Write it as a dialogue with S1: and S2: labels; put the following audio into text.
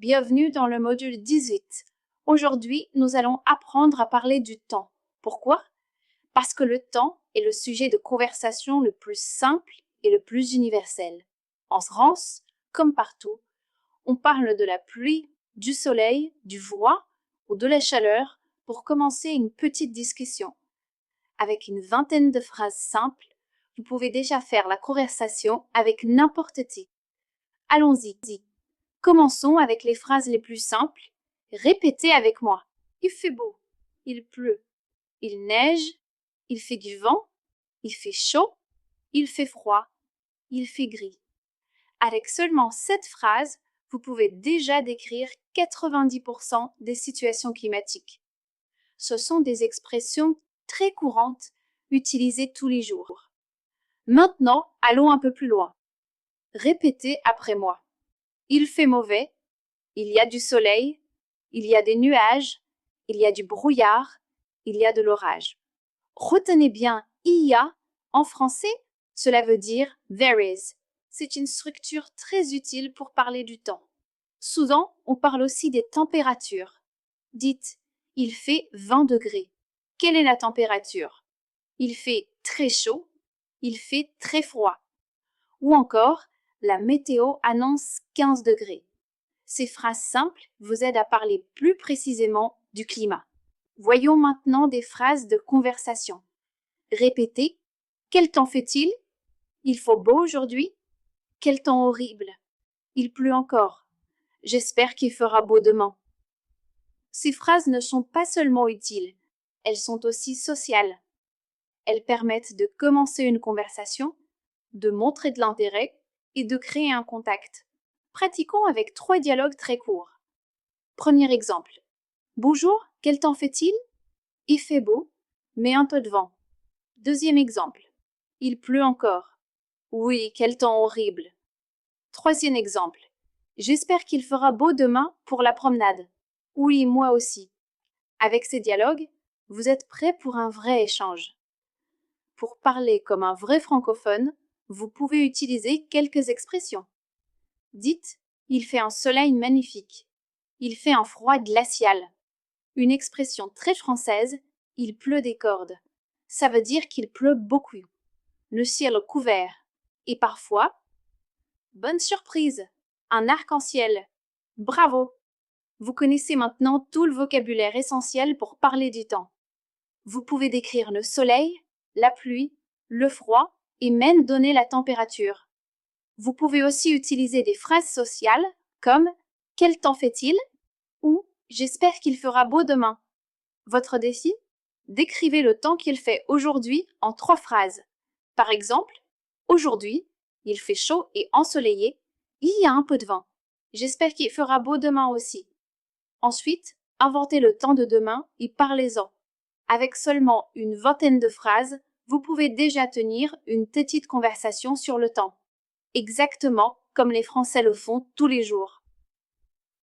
S1: bienvenue dans le module 18. Aujourd'hui, nous allons apprendre à parler du temps. Pourquoi? Parce que le temps est le sujet de conversation le plus simple et le plus universel. En France, comme partout, on parle de la pluie, du soleil, du froid ou de la chaleur pour commencer une petite discussion. Avec une vingtaine de phrases simples, vous pouvez déjà faire la conversation avec n'importe qui. Allons-y. Commençons avec les phrases les plus simples. Répétez avec moi. Il fait beau. Il pleut. Il neige. Il fait du vent. Il fait chaud. Il fait froid. Il fait gris. Avec seulement 7 phrases, vous pouvez déjà décrire 90% des situations climatiques. Ce sont des expressions très courantes utilisées tous les jours. Maintenant, allons un peu plus loin. Répétez après moi. Il fait mauvais, il y a du soleil, il y a des nuages, il y a du brouillard, il y a de l'orage. Retenez bien il y a, en français, cela veut dire there is. C'est une structure très utile pour parler du temps. Souvent, on parle aussi des températures. Dites, il fait 20 degrés. Quelle est la température? Il fait très chaud, il fait très froid. Ou encore, la météo annonce 15 degrés. Ces phrases simples vous aident à parler plus précisément du climat. Voyons maintenant des phrases de conversation. Répétez. Quel temps fait-il? Il faut beau aujourd'hui? Quel temps horrible! Il pleut encore. J'espère qu'il fera beau demain. Ces phrases ne sont pas seulement utiles, elles sont aussi sociales. Elles permettent de commencer une conversation, de montrer de l'intérêt et de créer un contact. Pratiquons avec 3 dialogues très courts. Premier exemple. Bonjour, quel temps fait-il? Il fait beau, mais un peu de vent. Deuxième exemple. Il pleut encore. Oui, quel temps horrible. Troisième exemple. J'espère qu'il fera beau demain pour la promenade. Oui, moi aussi. Avec ces dialogues, vous êtes prêts pour un vrai échange. Pour parler comme un vrai francophone, vous pouvez utiliser quelques expressions. Dites, il fait un soleil magnifique. Il fait un froid glacial. Une expression très française, il pleut des cordes. Ça veut dire qu'il pleut beaucoup. Le ciel est couvert. Et parfois, bonne surprise, un arc-en-ciel. Bravo! Vous connaissez maintenant tout le vocabulaire essentiel pour parler du temps. Vous pouvez décrire le soleil, la pluie, le froid et même donner la température. Vous pouvez aussi utiliser des phrases sociales comme « Quel temps fait-il » ou « J'espère qu'il fera beau demain ». Votre défi? Décrivez le temps qu'il fait aujourd'hui en 3 phrases. Par exemple, aujourd'hui, il fait chaud et ensoleillé, il y a un peu de vent. J'espère qu'il fera beau demain aussi. Ensuite, inventez le temps de demain et parlez-en. Avec seulement une vingtaine de phrases, vous pouvez déjà tenir une petite conversation sur le temps. Exactement comme les Français le font tous les jours.